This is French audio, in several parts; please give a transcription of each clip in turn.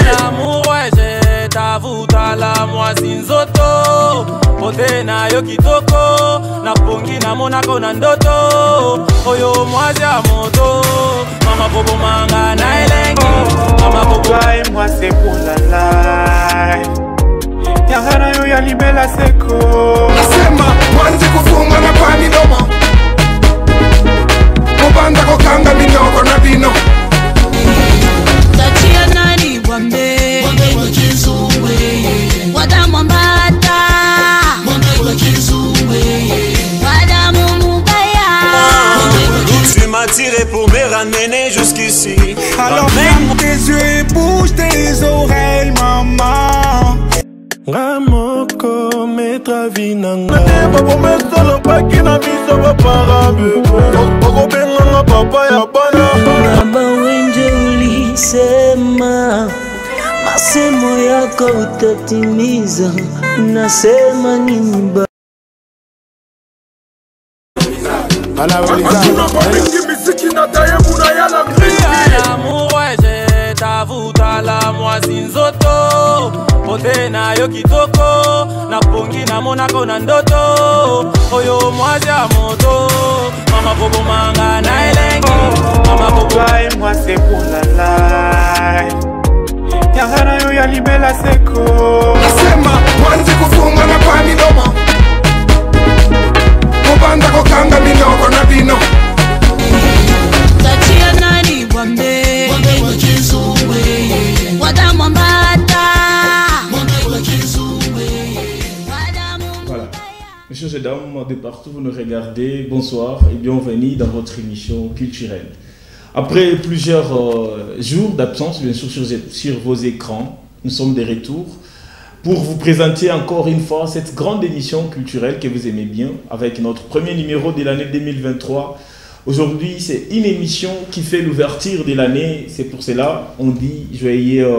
L'amour, ouais, j'ai t'avoue, t'as la moisine zoto. Pote na yo kitoko, na pongi na monako na ndoto. Oyo mwazi ya moto, mama bobo manga na elengi. Mama bobo et moi c'est pour la life. Yangana yo ya libela seko. Nasema, mwanzi kufunga na pani doma. Mubanda kokanga minoko na bino. Tachia nani wambe wakizumwe wadamu mbata wakizumwe wadamu mubaya. Tu m'as tiré pour me ramener jusqu'ici. Alors ferme tes yeux et bouge tes oreilles, maman. Ramoko metra vinanga Babo mesolo paki na miso baparabe Boko benga papa ya bana Baba wenje ulisema masemo yako utatimiza. Nasema nini ba L'amour, ouais, j'ai t'avoue, t'as la moisine zoto. Pote na yo kitoko, na pongi na monako na ndoto. Oyo mwazi ya moto, mama bobo manga na elengi. Mama bobo et moi c'est pour la life. Yangana yo ya libela seko. Nasema, mwanzi kufunga na pani doma. Mubanda kokanga minoko na bino. Tachia nani wambe wakizumwe wadamu mbata wakizumwe wadamu. Voilà. Messieurs et dames, de partout vous nous regardez, bonsoir et bienvenue dans votre émission culturelle. Après plusieurs jours d'absence, bien sûr, sur vos écrans, nous sommes de retour pour vous présenter encore une fois cette grande émission culturelle que vous aimez bien, avec notre premier numéro de l'année 2023. Aujourd'hui, c'est une émission qui fait l'ouverture de l'année. C'est pour cela on dit joyeux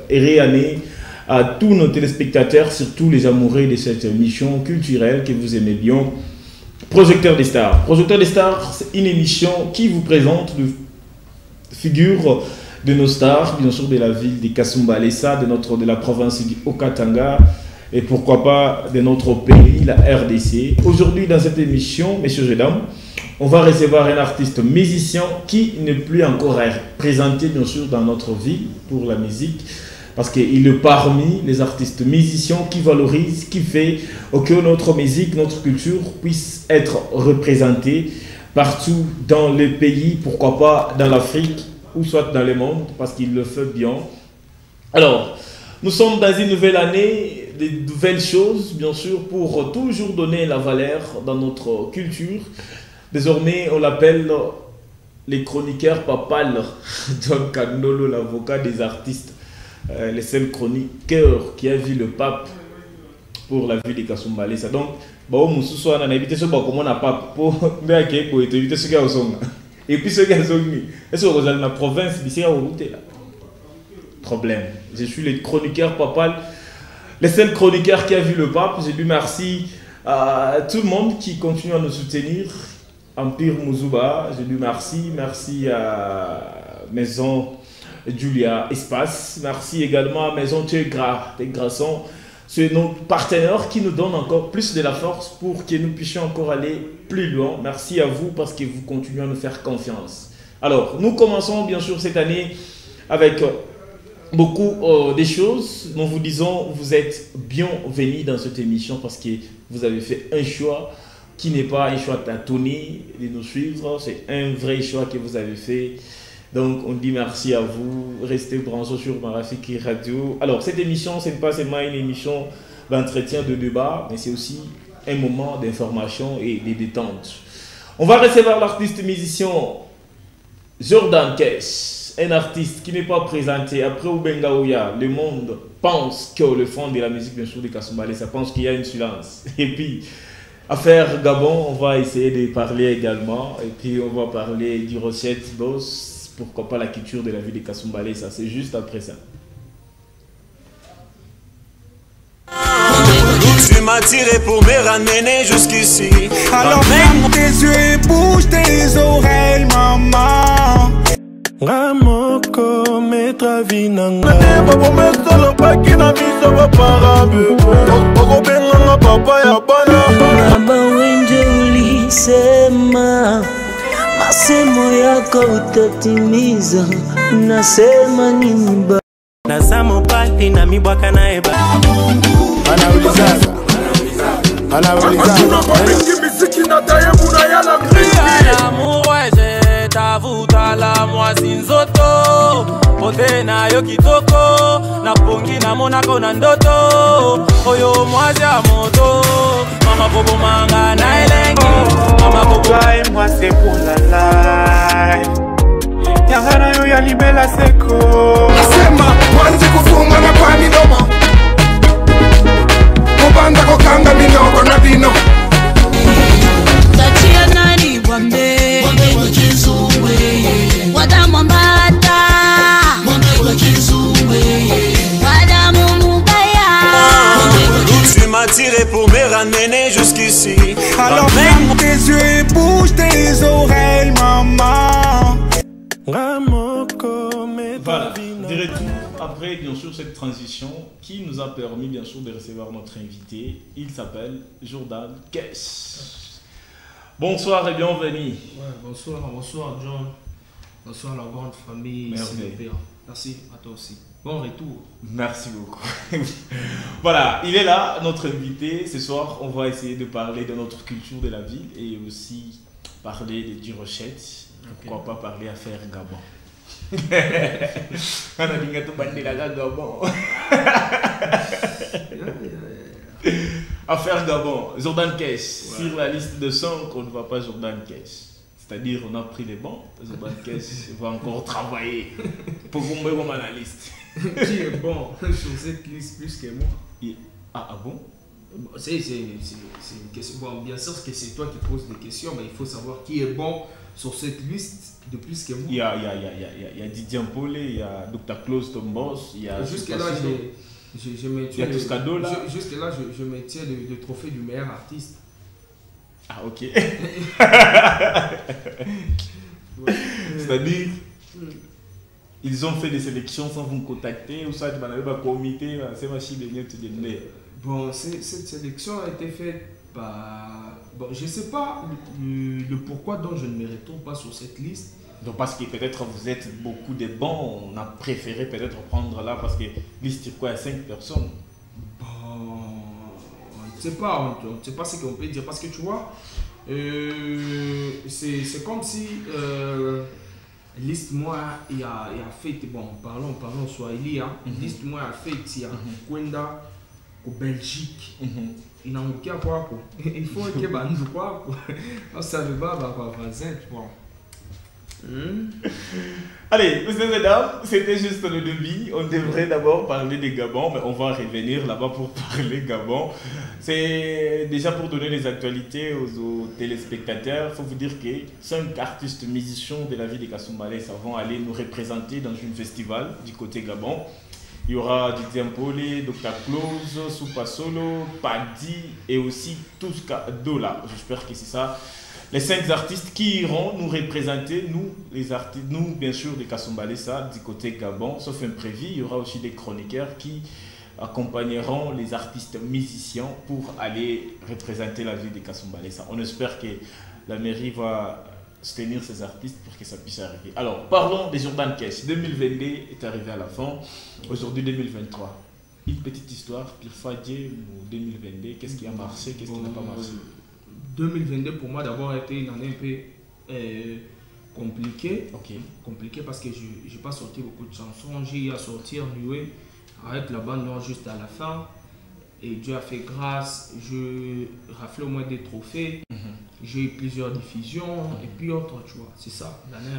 et année à tous nos téléspectateurs, surtout les amoureux de cette émission culturelle que vous aimez bien. Projecteur des stars. Projecteur des stars, c'est une émission qui vous présente les figures de nos stars, bien sûr de la ville de Kasumbalesa, de la province du Haut-Katanga et pourquoi pas de notre pays, la RDC. Aujourd'hui, dans cette émission, messieurs et dames, on va recevoir un artiste musicien qui n'est plus encore présenté, bien sûr, dans notre ville pour la musique. Parce qu'il est parmi les artistes musiciens qui valorisent, qui fait que notre musique, notre culture puisse être représentée partout dans le pays, pourquoi pas dans l'Afrique ou soit dans le monde, parce qu'il le fait bien. Alors, nous sommes dans une nouvelle année, des nouvelles choses, bien sûr, pour toujours donner la valeur dans notre culture. Désormais, on l'appelle les chroniqueurs papales. John Kandolo, l'avocat des artistes. Les seuls chroniqueurs qui a vu le pape pour la ville de Kasumbalesa. Donc, on a évité ce qu'on a pape pour éviter ce qu'il y a au son. Et puis ce qu'il y a au son, est-ce que vous allez dans la province d'ici à où là? Problème. Je suis le chroniqueur papal, les seuls chroniqueurs qui a vu le pape. Je dis merci à tout le monde qui continue à nous soutenir. Empire Mouzouba, je dis merci à Maison Julia Espace, merci également à Maison Grasson, c'est nos partenaires qui nous donnent encore plus de la force pour que nous puissions encore aller plus loin. Merci à vous parce que vous continuez à nous faire confiance. Alors, nous commençons bien sûr cette année avec beaucoup de choses. Nous vous disons, vous êtes bienvenus dans cette émission parce que vous avez fait un choix qui n'est pas un choix tâtonné de nous suivre, c'est un vrai choix que vous avez fait. Donc on dit merci à vous, restez branchés sur Marafiki Radio. Alors cette émission, ce n'est pas seulement une émission d'entretien, de débat, mais c'est aussi un moment d'information et de détente. On va recevoir l'artiste musicien Jordan Kesh, un artiste qui n'est pas présenté. Après Ubengaouya, le monde pense que le fond de la musique, bien sûr, de Kasumbalesa, pense qu'il y a une silence. Et puis, affaire Gabon, on va essayer de parler également. Et puis, on va parler du recette boss. Pourquoi pas la culture de la vie de Kasumbalesa. C'est juste après ça. Tu m'as tiré pour me ramener jusqu'ici. Alors ferme tes yeux et bouge tes oreilles, maman. compromettre vie nanga bakomeso lobaki na biso bapara bebe okobenganga papa ya bana abawenje ulisema masemo yako utatimiza nasema nini ba naza mobali na mibwaka na eba L'amour, ouais, j'ai t'avoue, t'as la moisi nzoto. Pote na yo kitoko, na pongi na monako na ndoto. Oyo moisi ya moto, mama bobo manga na elengi. Mama bobo et moi c'est pour la life. Yangana yo ya libela seko. Nasema mwanzi kufunga na kwa midomo, kubanza kukanga minoko na vino. Tachia nani Bwambe wakizumwe wadamu mbata wakizumwe wadamu mubaya. Tu m'as tiré pour me ramener jusqu'ici. Alors ferme tes yeux et bouge tes oreilles, maman. Voilà, de retour après bien sûr cette transition qui nous a permis bien sûr de recevoir notre invité. Il s'appelle Jordan Kess. Bonsoir et bienvenue. Ouais, bonsoir John. Bonsoir la grande famille. Merci à toi aussi. Bon retour. Merci beaucoup. Voilà, il est là, notre invité. Ce soir, on va essayer de parler de notre culture de la ville et aussi parler des Durochettes. Pourquoi pas parler affaire Gabon. On a dit que tout le Gabon. Affaire Gabon, Jordan Kess. Sur la liste de 5, on ne voit pas Jordan Kess. C'est-à-dire, on a pris les bons. Jordan Kess va encore travailler pour qu'on mette comme analyste. Qui est bon sur cette liste plus que moi? Ah bon? C'est une question. Bon, bien sûr que c'est toi qui poses des questions, mais il faut savoir qui est bon sur cette liste de plus que moi. Il y a Didier Mpolé, il y a Dr. Klaus Tombos, il y a... Jusque-là, je me tiens... Jusque-là, je me tiens le trophée du meilleur artiste. Ah, ok. C'est-à-dire, ils ont fait des sélections sans vous contacter, ou ça, tu vas comité, c'est ma chie de te donner. Bon, cette sélection a été faite par... Bon, je ne sais pas le pourquoi dont je ne me retrouve pas sur cette liste. Donc parce que peut-être vous êtes beaucoup de bons, on a préféré peut-être prendre là parce que liste c'est quoi, 5 personnes. Bon, on ne sait pas ce qu'on peut dire parce que tu vois, c'est comme si liste moi il a fait, bon parlons Swahili, hein, liste moi a fait il y a Kwenda au Belgique. Il n'a aucun quoi. Il faut que nous quoi. On savait pas quoi français, tu vois. Allez, messieurs et dames, c'était juste le début. On devrait d'abord parler des Gabon, mais on va revenir là-bas pour parler Gabon. C'est déjà pour donner les actualités aux téléspectateurs. Il faut vous dire que 5 artistes musiciens de la ville de Kasumbalès vont aller nous représenter dans un festival du côté Gabon. Il y aura Didier Mpolé, Dr. Klaus, Soupa Solo, Paddy et aussi Tuska Dola. J'espère que c'est ça. Les 5 artistes qui iront nous représenter, nous, les artistes, nous bien sûr de Kasumbalesa, du côté Gabon, sauf imprévu. Il y aura aussi des chroniqueurs qui accompagneront les artistes musiciens pour aller représenter la ville de Kasumbalesa. On espère que la mairie va soutenir ces artistes pour que ça puisse arriver. Alors, parlons des Jordan Kess. 2022 est arrivé à la fin. Aujourd'hui, 2023. Une petite histoire, Pirfadje ou 2022, qu'est-ce qui a marché, qu'est-ce qui n'a pas marché? 2022 pour moi d'abord a été une année un peu compliquée. Compliquée parce que je n'ai pas sorti beaucoup de chansons. J'ai eu à sortir Nué avec la bande noire juste à la fin. Et Dieu a fait grâce, je raflais au moins des trophées. J'ai eu plusieurs diffusions et puis autres, tu vois. C'est ça, l'année.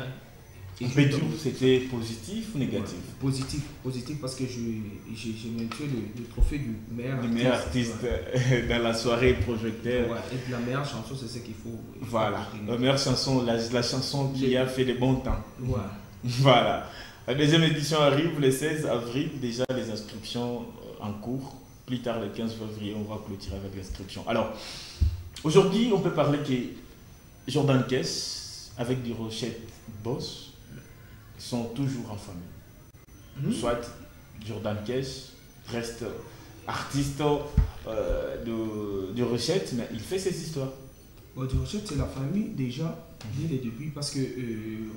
C'était positif ou négatif? Positif parce que j'ai maintenu le trophée du meilleur artiste dans la soirée projecteur. Ouais, et la meilleure chanson, c'est ce qu'il faut. Voilà, la meilleure chanson, la chanson qui a fait de bons temps. Ouais. Voilà. La deuxième édition arrive le 16 avril, déjà les inscriptions en cours. Plus tard, le 15 février, on va clôturer avec l'inscription. Alors, aujourd'hui, on peut parler que Jordan Kess, avec Durochettes Boss, sont toujours en famille. soit Jordan Cash reste artiste de Rochette, mais il fait ses histoires. Bon, de Rochette, c'est la famille déjà, dès le début, parce que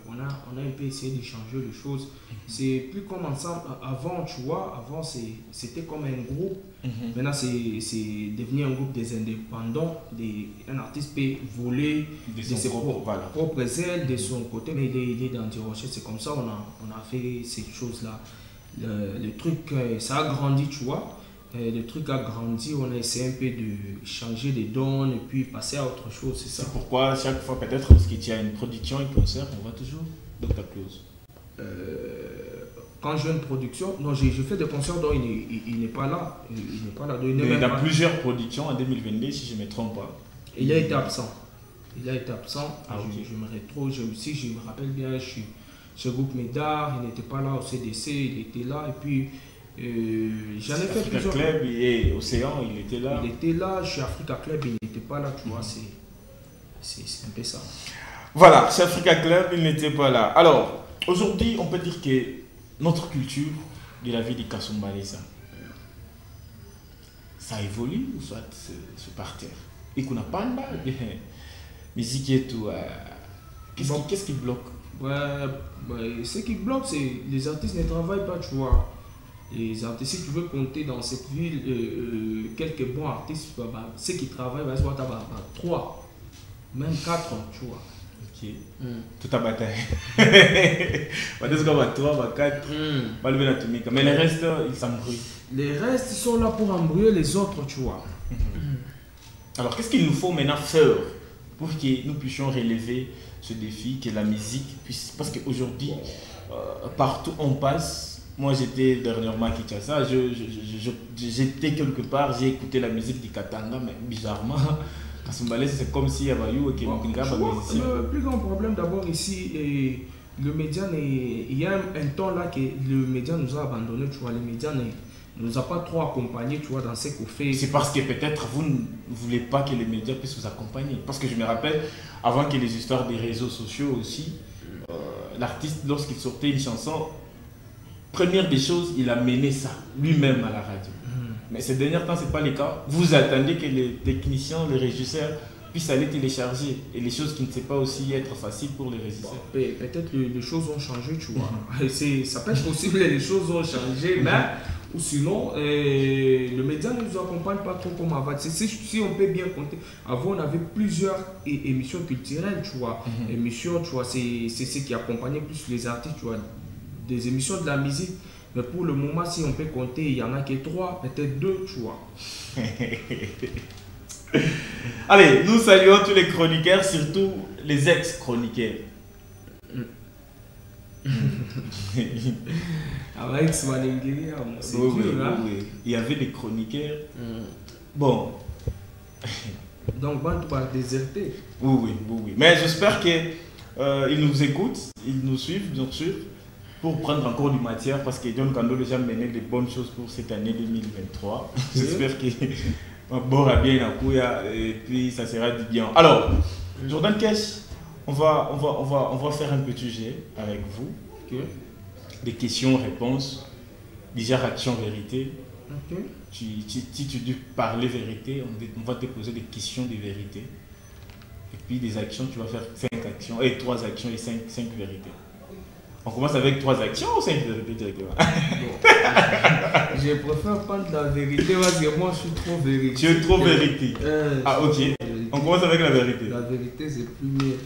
on a un peu essayé de changer les choses. C'est plus comme ensemble. Avant, tu vois, avant c'était comme un groupe. Maintenant, c'est devenu un groupe des indépendants. Un artiste peut voler de ses propres ailes, de son côté, mais il est dans des Rochette. C'est comme ça on a fait ces choses-là. Le truc, ça a grandi, tu vois. Le truc a grandi, on a essayé un peu de changer les donnes et puis passer à autre chose, c'est ça. C'est pourquoi chaque fois, peut-être, parce qu'il y a une production, un concert, on va toujours Dr. Close. Quand j'ai une production, non, je fais des concerts dont il n'est pas là. Il n'est pas là. Il y a plusieurs productions en 2022, si je ne me trompe pas. Il a été absent. Il a été absent. Okay. Je me retrouve, je me rappelle bien, je suis chez Groupe Médard, il n'était pas là au CDC, il était là. Et puis, j'en ai fait plusieurs. Africa Club et Océan, il était là. Il était là, chez Africa Club, il n'était pas là, tu vois, c'est un peu ça. Voilà, chez Africa Club, il n'était pas là. Alors, aujourd'hui, on peut dire que notre culture de la vie de Kasumbalé, ça évolue ou soit se par terre. Et qu'on n'a pas de musique et tout. Qu'est-ce qui bloque? Ce qui bloque, c'est les artistes ne travaillent pas, tu vois. Les artistes, si tu veux compter dans cette ville quelques bons artistes, ceux qui travaillent, c'est 3, même 4, tu vois. Ok. Tout à bataille. Peut-être qu'on va 3, 4. Mais les restes, ils s'embrouillent. Les restes, ils sont là pour embrouiller les autres, tu vois. Alors, qu'est-ce qu'il nous faut maintenant faire pour que nous puissions relever ce défi, que la musique puisse... Parce qu'aujourd'hui, partout où on passe, moi j'étais dernièrement à Kinshasa, j'étais quelque part, j'ai écouté la musique du Katanga, mais bizarrement, Kasumbalé, c'est comme si Abayou et Kemokinga va musicien. Le plus grand problème d'abord ici, le média, il y a un temps là que le média nous a abandonnés, tu vois, les médias ne nous a pas trop accompagnés, tu vois, dans ce qu'on fait. C'est parce que peut-être vous ne voulez pas que les médias puissent vous accompagner. Parce que je me rappelle, avant que les histoires des réseaux sociaux aussi, l'artiste, lorsqu'il sortait une chanson, première des choses, il a mené ça lui-même à la radio. Mais ces derniers temps, ce n'est pas le cas. Vous attendez que les techniciens, les régisseurs puissent aller télécharger. Et les choses qui ne savent pas aussi être faciles pour les régisseurs. Peut-être les choses ont changé, tu vois. Ça peut être possible, les choses ont changé, mais... Ou sinon, le média ne nous accompagne pas trop comme avant. Si on peut bien compter, avant on avait plusieurs émissions culturelles, tu vois. Émissions, tu vois, c'est ce qui accompagnait plus les artistes, tu vois. Des émissions de la musique. Mais pour le moment, si on peut compter, il n'y en a que 3, peut-être 2, tu vois. Allez, nous saluons tous les chroniqueurs, surtout les ex-chroniqueurs. C'est dur, hein? Oui. Il y avait des chroniqueurs. Bon. Donc, Bantou va déserter. Oui. Mais j'espère qu'ils nous écoutent, ils nous suivent, bien sûr, pour prendre encore du matière, parce que John Kando déjà mené de bonnes choses pour cette année 2023. J'espère qu'il boira bien à Kouya et puis ça sera du bien. Alors, Jordan Cash, on va faire un petit jet avec vous. Okay. Des questions-réponses, déjà action-vérité. Okay. Si tu dis parler vérité, on va te poser des questions de vérité. Et puis des actions, tu vas faire 5 actions, et 3 actions et 5 vérités. On commence avec 3 actions ou 5 vérités directement? Je préfère prendre la vérité parce que moi je suis trop vérité. Tu es trop vérité. Ok. On commence avec la vérité. La vérité c'est plus mieux.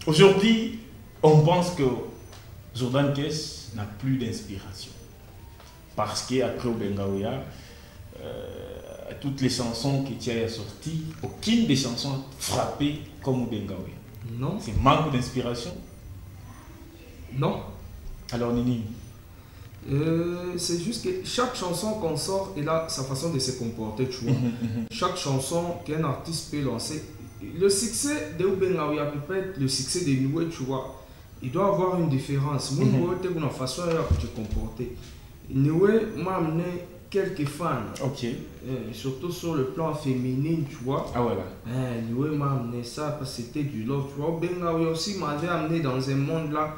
Aujourd'hui, on pense que Jordan Cash n'a plus d'inspiration. Parce qu'après Obengaouya, toutes les chansons que tu as sorties, aucune des chansons a frappé comme Obengaouya. Non. C'est manque d'inspiration? Non. Alors Nini? C'est juste que chaque chanson qu'on sort, il a sa façon de se comporter, tu vois. Chaque chanson qu'un artiste peut lancer, le succès de Obengaouya peut être le succès de Noué, tu vois. Il doit avoir une différence. Moi, je une façon de se comporter. Noué m'a amené quelques fans. Ok. Surtout sur le plan féminin, tu vois. Ah voilà. Noué m'a amené ça parce que c'était du love, tu vois. Obengaouya aussi m'avait amené dans un monde là.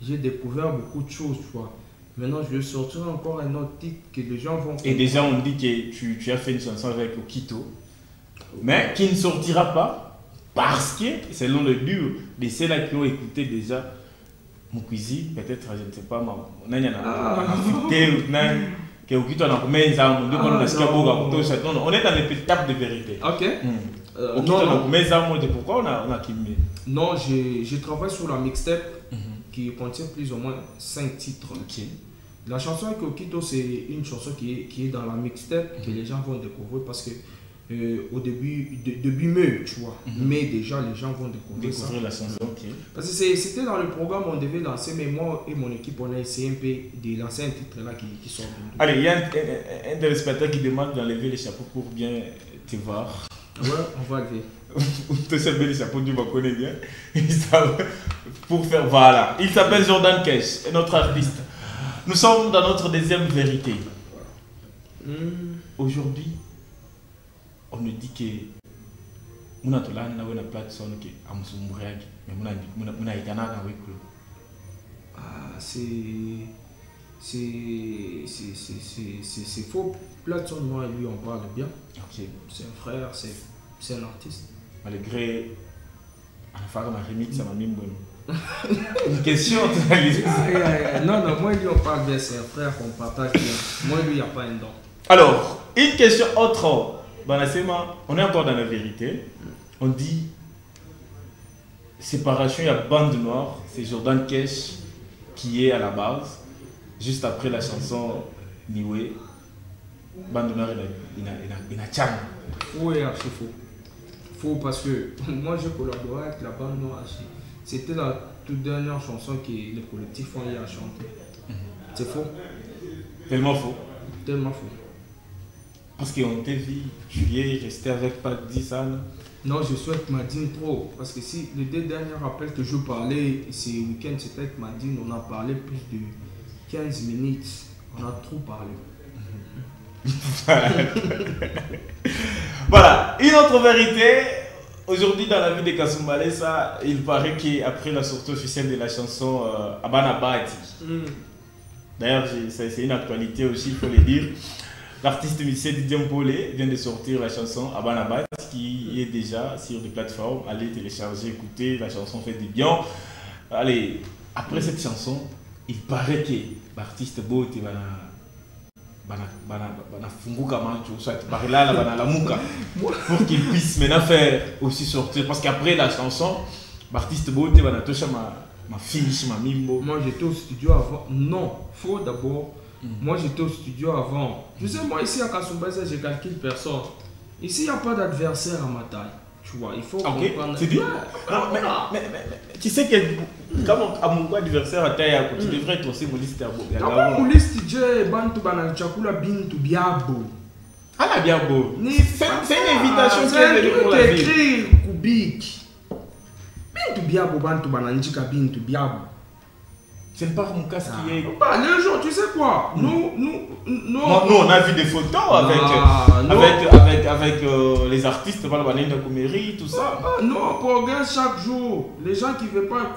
j'ai découvert beaucoup de choses, tu vois. Maintenant, je vais sortir encore un autre titre que les gens vont... Et déjà, on dit que tu as fait une chanson avec Okito, mais qui ne sortira pas parce que, selon le duo de ceux-là qui ont écouté déjà mon cuisine, peut-être, je ne sais pas, on a on est dans les étapes de vérité. Ok. Pourquoi on a kimmé? Non, je travaille sur la mixtape qui contient plus ou moins 5 titres. Okay. La chanson avec Okito, c'est une chanson qui est dans la mixtape que les gens vont découvrir parce que au début mai, tu vois, mais déjà les gens vont découvrir ça. La chanson, ok. Parce que c'était dans le programme, on devait lancer, mais moi et mon équipe, on a essayé un peu de lancer un titre là qui sort. Allez, il y a un téléspectateur qui demande d'enlever les chapeaux pour bien te voir. Ouais, on va lever. Tu sais bien les chapeaux, tu me connais bien. Pour faire, voilà. Il s'appelle Jordan Cash, notre artiste. Nous sommes dans notre deuxième vérité. Aujourd'hui, on nous dit que nous avons une plateforme qui est en mais nous avons c'est faux. Plateforme, moi et lui, on parle bien. Okay. C'est un frère, c'est un artiste. Malgré ma remix, ça m'a mis une question. Non, moi et lui, on parle bien, c'est un frère qu'on partage bien. Moi et lui, il n'y a pas un don. Alors, une question autre. On est encore dans la vérité. On dit séparation, il y a Bande Noire, c'est Jordan Cash qui est à la base. Juste après la chanson Niwe, Bande Noire, il a Tchang. Oui, c'est faux. Faux parce que moi j'ai collaboré avec la Bande Noire. C'était la toute dernière chanson que le collectif ont eu à chanter. C'est faux. Tellement faux. Tellement faux. Parce qu'on t'a vu, tu es resté avec Paddy San. Non, je suis avec Madine trop. Parce que si les 2 derniers rappels que je parlais, ce week-end, c'était avec Madine, on a parlé plus de 15 minutes. On a trop parlé. Voilà, une autre vérité. Aujourd'hui, dans la vie de Kasumbalé, il paraît qu'après la sortie officielle de la chanson Abana Bati, d'ailleurs, c'est une actualité aussi, il faut le dire. L'artiste musicien Didier Mpolé vient de sortir la chanson Abana Bati qui est déjà sur des plateformes. Allez télécharger, écouter, la chanson fait du bien. Allez, après cette chanson, il paraît que l'artiste Bote pour qu'il puisse maintenant faire aussi sortir. Parce qu'après la chanson, l'artiste Bote va toucher ma fiche, ma mimbo. Moi j'étais au studio avant. Non, faut d'abord. Moi j'étais au studio avant. Je sais, moi ici à Kasumbalé, je calcule personne. Ici il n'y a pas d'adversaire à ma taille. Tu vois, il faut comprendre. Tu dis mais tu sais que comme à mon adversaire à taille, tu devrais être aussi mon liste à beau. Comment mon liste j'ai bantu bana chakula bintu biabo. Ah la biabo. C'est une invitation qui est écrit Kubik. Bintu biabo bantu bana njika bintu biabo. C'est pas mon cas qui est. Les gens, tu sais quoi? Nous, on a vu des photos avec les artistes, tout ça. Non, pour regarder chaque jour. Les gens qui ne veulent pas,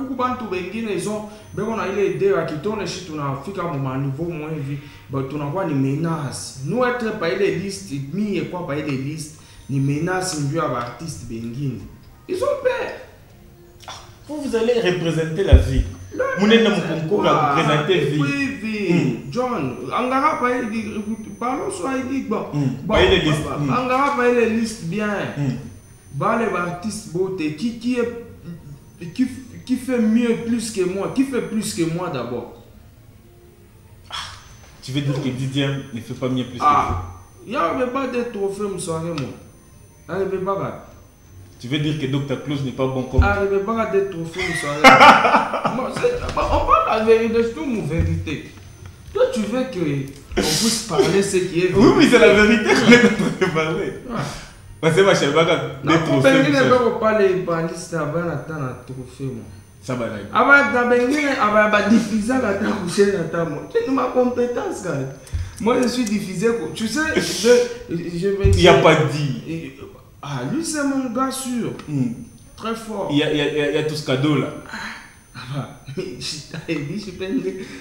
ils ont. Mais on a eu les idées qui tournent chez nous, on a un niveau moins vu. On a des menaces. Nous, être pas les listes, et quoi, pas les listes, les menaces, nous, artistes, ils ont peur. Vous allez représenter la vie. Vous êtes dans mon concours à représenter vie. Oui, John, Angara parlons sur les listes. Angara pas les listes bien. Les artistes beauté qui fait mieux plus que moi, qui fait plus que moi d'abord. Tu veux dire que Didier ne fait pas mieux plus que toi? Il n'y avait pas de trophée, moi. Tu veux dire que Dr. Close n'est pas bon comme... Il n'y a pas de trophée, on parle la vérité, c'est tout mon vérité. Toi, tu veux qu'on puisse parler ce qui est vrai. Oui, c'est la vérité qu'on est en train de parler. C'est ma chère, des trophées. Je ne peux pas parler de baliste avant d'attendre un trophée. Ça va là. Avant de diffuser la coucher dans moi. C'est ma compétence, gars. Moi, je suis diffusé. Tu sais, il n'y a pas dit. Lui, c'est mon gars sûr. Très fort. Il y a tout ce cadeau là.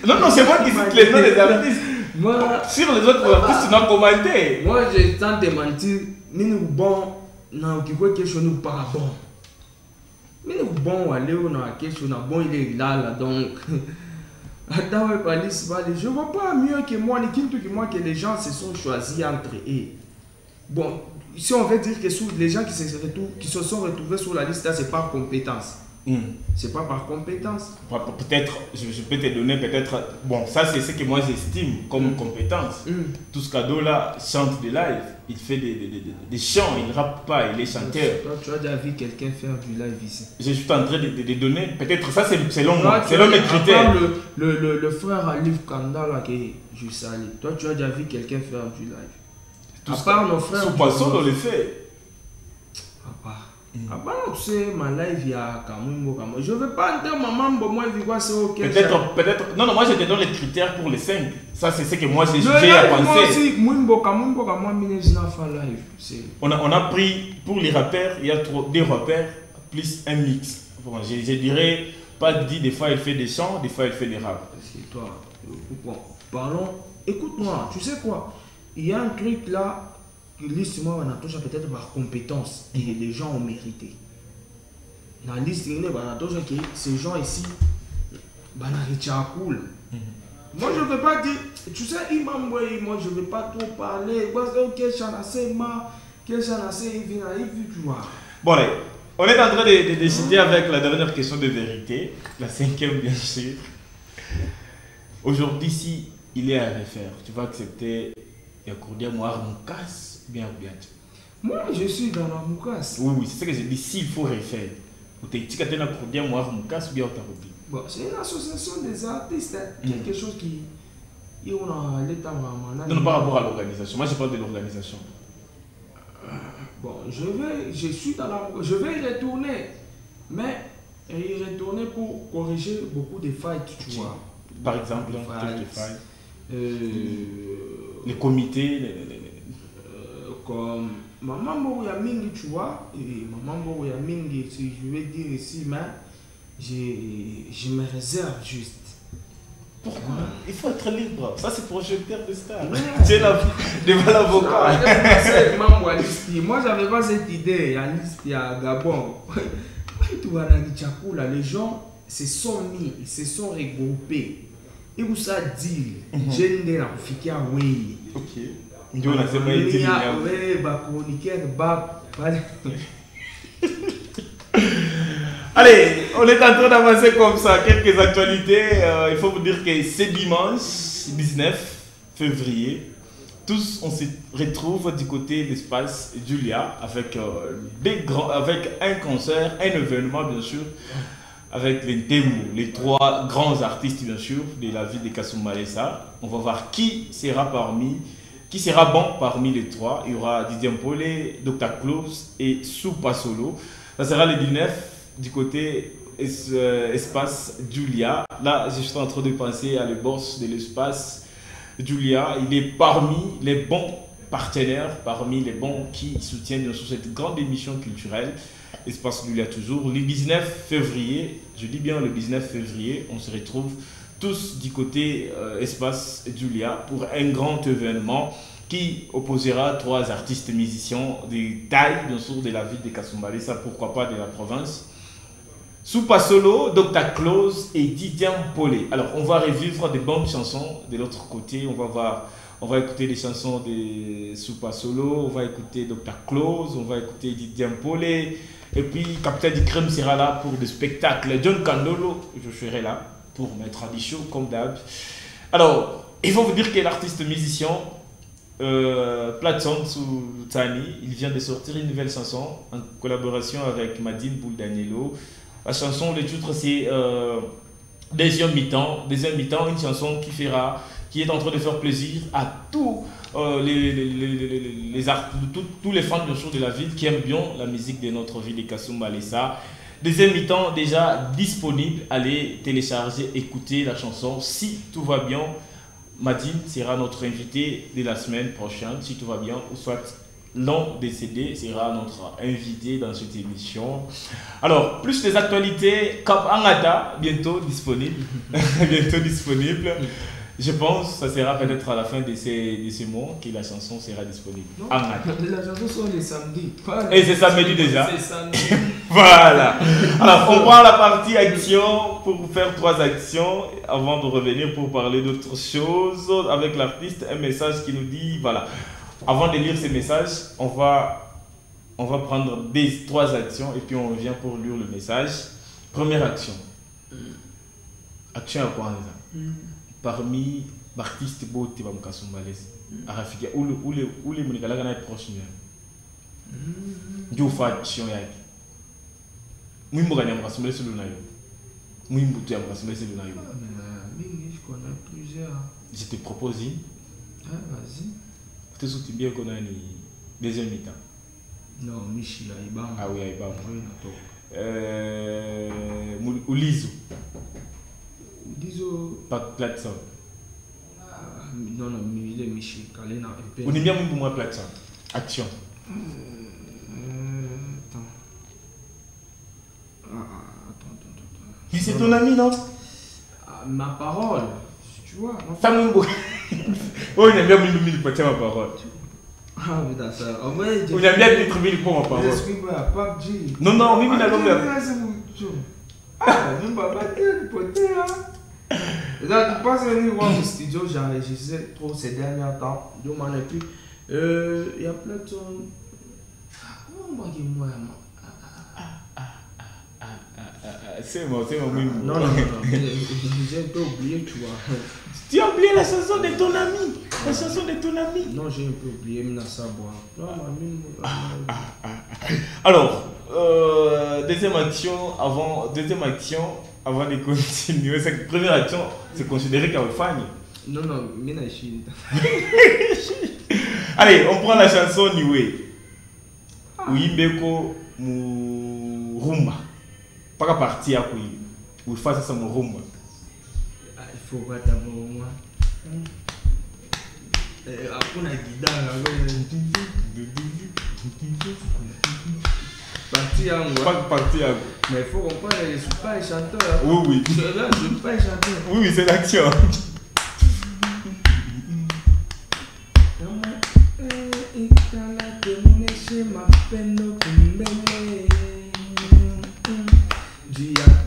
Non, non, c'est moi qui cite les noms des artistes. Moi, sur les autres artistes, tu n'as commenté. Moi, je tente de mentir. Nous bon, non, qui quoi quelque chose nous pas bon. Mais nous bon, aller on a quelque chose bon, il est là, donc. Attends, je vois pas mieux que moi, ni que moi que les gens se sont choisis entre eux. Bon, si on veut dire que les gens qui se sont retrouvés sur la liste, là, c'est par compétence. C'est pas par compétence. Peut-être, je peux te donner peut-être. Bon, ça c'est ce que moi j'estime comme compétence. Tout ce cadeau-là chante des lives, il fait des chants, il ne rappe pas, il est chanteur. Toi, tu as déjà vu quelqu'un faire du live ici? Je suis en train de donner, peut-être ça c'est selon moi, selon mes critères. Le frère Alif Kanda là, que je salue. Toi, tu as déjà vu quelqu'un faire du live? Tout à part nos frères. Sous poisson, on le fait. Ah bah non, tu sais, ma live, il y a Kamumbo. Je ne veux pas entendre maman, moi, je vois c'est ok. Peut-être. Non, moi, je te donne les critères pour les 5. Ça, c'est ce que moi, j'ai à penser. Moi aussi, Kamumbo, moi, je live. On a pris, pour les rappeurs, il y a des rappeurs, plus un mix. Bon, je dirais, pas dit, des fois, il fait des chants, des fois, il fait des raps. C'est toi. Bon, parlons. Écoute-moi, tu sais quoi? Il y a un truc là. Liste moi on a toujours peut-être par compétence et les gens ont mérité. Dans la liste on a toujours que ces gens ici bah cool. Moi je ne veux pas dire, tu sais imam moi je ne veux pas trop parler. Quel chanasema, quel chanasema tu vois. Bon allez, on est en train de décider avec la dernière question de vérité, la 5e bien sûr. Aujourd'hui si il est à refaire, tu vas accepter et accorder moi Moukas. Bien. Moi, je suis dans la Moukas. Oui, c'est ce que je dis. S'il faut refaire, vous t'es dit que tu as un moi Moukas ou bien tu as repris. Bon, c'est une association des artistes. Quelque chose qui. On a l'état. Non, par rapport à l'organisation. Moi, je parle de l'organisation. Bon, je suis dans la Moukas. Je vais y retourner. Mais y retourner pour corriger beaucoup de failles, tu vois. Par exemple, quelques failles. Les comités. Comme maman Boya Mingi, tu vois, et maman Boya Mingi, si je vais dire ici, mais je me réserve juste. Pourquoi? Il faut être libre. Ça, c'est projecteur de star. Tu es là devant l'avocat. Moi, j'avais pas cette idée. Il y a Gabon. Tu vois, dans les gens se sont mis, ils se sont regroupés. Et vous ça dit, j'ai une fikia oui. Ok. Allez, on est en train d'avancer comme ça. Quelques actualités. Il faut vous dire que c'est dimanche 19 février. Tous, on se retrouve du côté de l'espace Julia avec un concert, un événement bien sûr, avec les Ntemu, les 3 grands artistes bien sûr de la ville de Kasumbalesa. On va voir qui sera bon parmi les 3. Il y aura Didier Mpolé, Dr Klaus et Soupa Solo. Ça sera le 19 du côté espace Julia. Là, je suis en train de penser à le boss de l'espace Julia. Il est parmi les bons partenaires, parmi les bons qui soutiennent bien sûr cette grande émission culturelle. Espace Julia toujours. Le 19 février, je dis bien le 19 février, on se retrouve tous du côté espace Julia pour un grand événement qui opposera 3 artistes musiciens de taille bien sûr de la ville de Kasumbalesa, pourquoi pas de la province. Soupa Solo, Dr Klaus et Didier Mpolé. Alors on va revivre des bonnes chansons de l'autre côté. On va écouter des chansons de Soupa Solo, on va écouter Dr Klaus, on va écouter Didier Mpolé. Et puis Capitaine du Crème sera là pour des spectacles. John Candolo, je serai là pour mes traditions comme d'hab. Alors, il faut vous dire que l'artiste musicien Platson Tani, il vient de sortir une nouvelle chanson en collaboration avec Madine Bouldanielo. La chanson, le titre c'est Deuxième mi-temps. Deuxième mi-temps, une chanson qui est en train de faire plaisir à tous tous les fans bien sûr de la ville qui aiment bien la musique de notre ville de Kasumbalesa. Deuxième mi-temps déjà disponible. Allez télécharger, écouter la chanson si tout va bien. Madine sera notre invité de la semaine prochaine, si tout va bien, ou soit l'un décédé sera notre invité dans cette émission. Alors, plus des actualités, Cap Angata, bientôt disponible. Bientôt disponible. Je pense que ça sera peut-être à la fin de ces mois que la chanson sera disponible. Non, Angata. la chanson sont les samedis. Et c'est samedi déjà. C'est samedi. Voilà. Alors, on prend la partie action pour faire 3 actions avant de revenir pour parler d'autres choses avec l'artiste. Un message qui nous dit, voilà. Avant de lire ces messages, on va prendre 3 actions et puis on revient pour lire le message. Première action. Action à quoi parmi les artistes qui sont Arafikia ou les Monikala qui sont proches. Je fais action. Je te propose une. Vas-y. Tu te souviens bien qu'on a une deuxième mi-temps. Non, Michi, Aïbam. Ah oui, Aïbam. Oulizo. Oulizo. Pas plateforme. Non, non, il est Michi. Kalena. On est bien pour moi plateforme. Action. Mais c'est ton ami, non? Ma parole. Tu vois. Oh, il aime bien me porter ma parole. Ah, mais dans ça. Il aime bien être trouvé pour ma parole. Non, non, Mimi n'a pas. Ah, je ne vais pas battre le poté, hein. Là, tu passes venir voir au studio, j'enregistrais trop ces derniers temps. Je m'en ai plus. Il y a plein de gens. Moi, c'est moi, Mimi. Non, non, non. J'ai un peu oublié, tu vois. Tu as oublié la chanson de ton ami. La chanson de ton ami. Non, j'ai un peu oublié, mais ça boit. Non, alors, deuxième action avant de continuer. Cette première action, c'est considéré comme fan. Non, non, mais allez, on prend la chanson Niwe. Ouimbeko Murumba. Pas partir à quoi. Ou face à ça Murumba. Il faut voir d'abord moi. Après la guitare, parti à moi. Pas parti à moi. Mais il faut comprendre, je ne suis pas un chanteur. Oui, oui. Je ne suis pas un chanteur. Oui, oui, c'est l'action.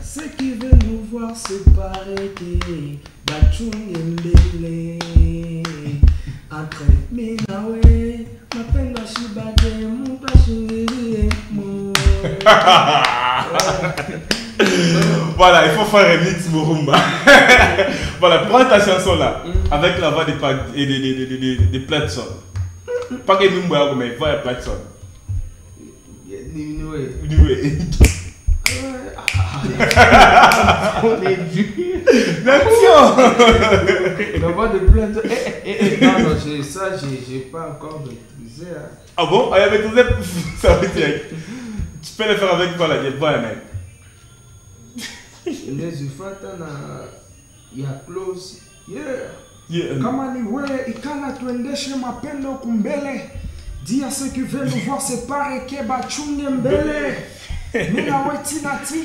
Ceux qui veulent nous voir se paraître, Bachung Mbele, entre Minawe, Mapenda Shibade, Mupashingiri, Voilà, il faut faire un mix Murumba. Voilà, prends ta chanson là, avec la voix des plateformes. Pas que nous voyons, mais voix des plateformes. Niwe. On est vu. L'action. La voix de plainte. Non, non, ça, j'ai pas encore maîtrisé. Ah bon? Ah, mais tout ça veut dire. Tu peux le faire avec toi là, voilà, mec. Les ufatana, il y a close. Yeah. Kama ni wewe ikana tuendeshe mapendo kumbele. Dis à ceux qui veulent nous voir séparer que Bachung Mbele. Mina wetinati.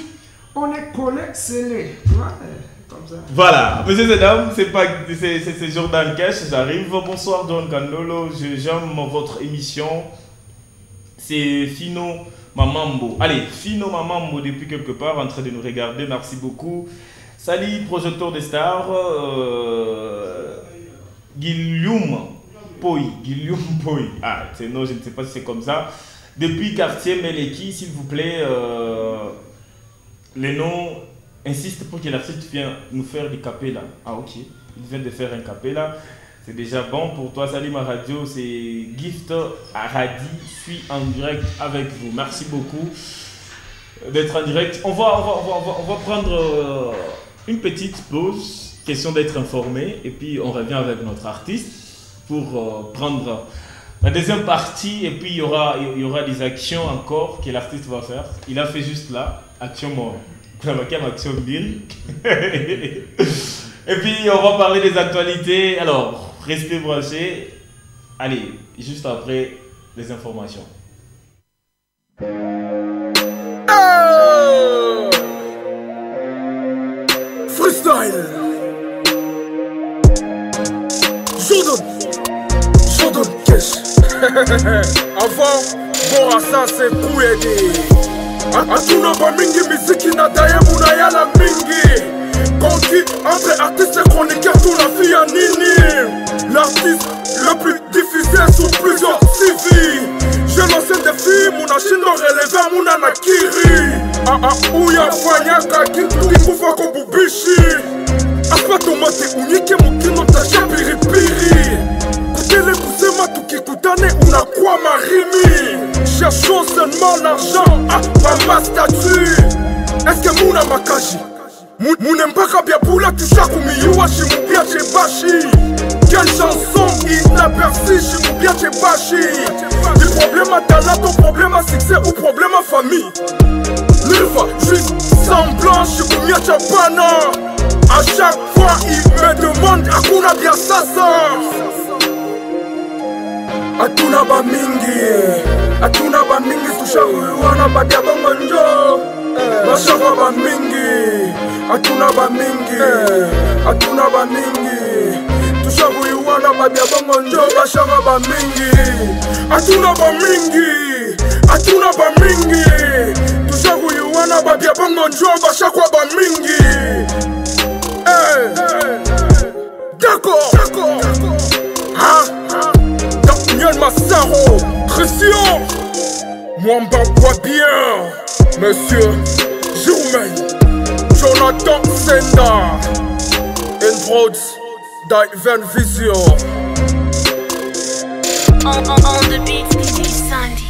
On est collés, c'est les. Comme ça. Voilà, messieurs et dames, c'est Jordan Cash, j'arrive. Bonsoir John Candolo, j'aime votre émission. C'est Fino Mamambo. Allez, Fino Mamambo depuis quelque part en train de nous regarder, merci beaucoup. Salut, projecteur des stars. Guillaume Poi. Ah, non, je ne sais pas si c'est comme ça. Depuis quartier Meleki, s'il vous plaît. Les noms insistent pour que l'artiste vienne nous faire des capellas. Ah ok, il vient de faire un capella. C'est déjà bon pour toi. Salut ma radio, c'est Gift Aradi. Je suis en direct avec vous. Merci beaucoup d'être en direct. On va prendre une petite pause. Question d'être informé. Et puis on revient avec notre artiste pour prendre la deuxième partie. Et puis il y aura des actions encore que l'artiste va faire. Il a fait juste là. Action mort. Action bill. Et puis on va parler des actualités. Alors, restez branchés. Allez, juste après les informations. Freestyle. Jordan Cash. Avant, Borasa c'est Kouedi. Atuna ba mingi miziki na dayebu na yala mingi. Conquis entre artistes et chroniqueurs, tout la fille à Nini. L'artiste le plus diffusé sur plusieurs TV. J'ai lancé des films, mon achino relevé, mon anakiri. Ouya fanyaka, kintuki kufa kobubishi. Apatomate unike mukino taja piripiri. Kutele kusema tukikutane unakuwa marimi. Cherchons seulement l'argent, ma statue. Est-ce que muna makaji? Munembaka biabula tushakumiwa shimubia chebashi. Quelle chanson inaperçue shimubia chebashi. Du problème à talent au problème à succès ou problème à famille. Nilva juste semblant shimubia chapana. A chaque fois il me demande akuna bien sasa. Atuna ba mingi tushakuiwana badia bangonjo. Bashaka ba mingi, atuna ba mingi, tushakuiwana badia bangonjo. Bashaka ba mingi, atuna ba mingi, tushakuiwana badia bangonjo. Bashaka ba mingi. D'accord. Daniel Massaro, Christian, Mwamba boit bien. Monsieur Jérôme, Jonathan Senda, Enroads, Diven Vision. On the beat, Sandy.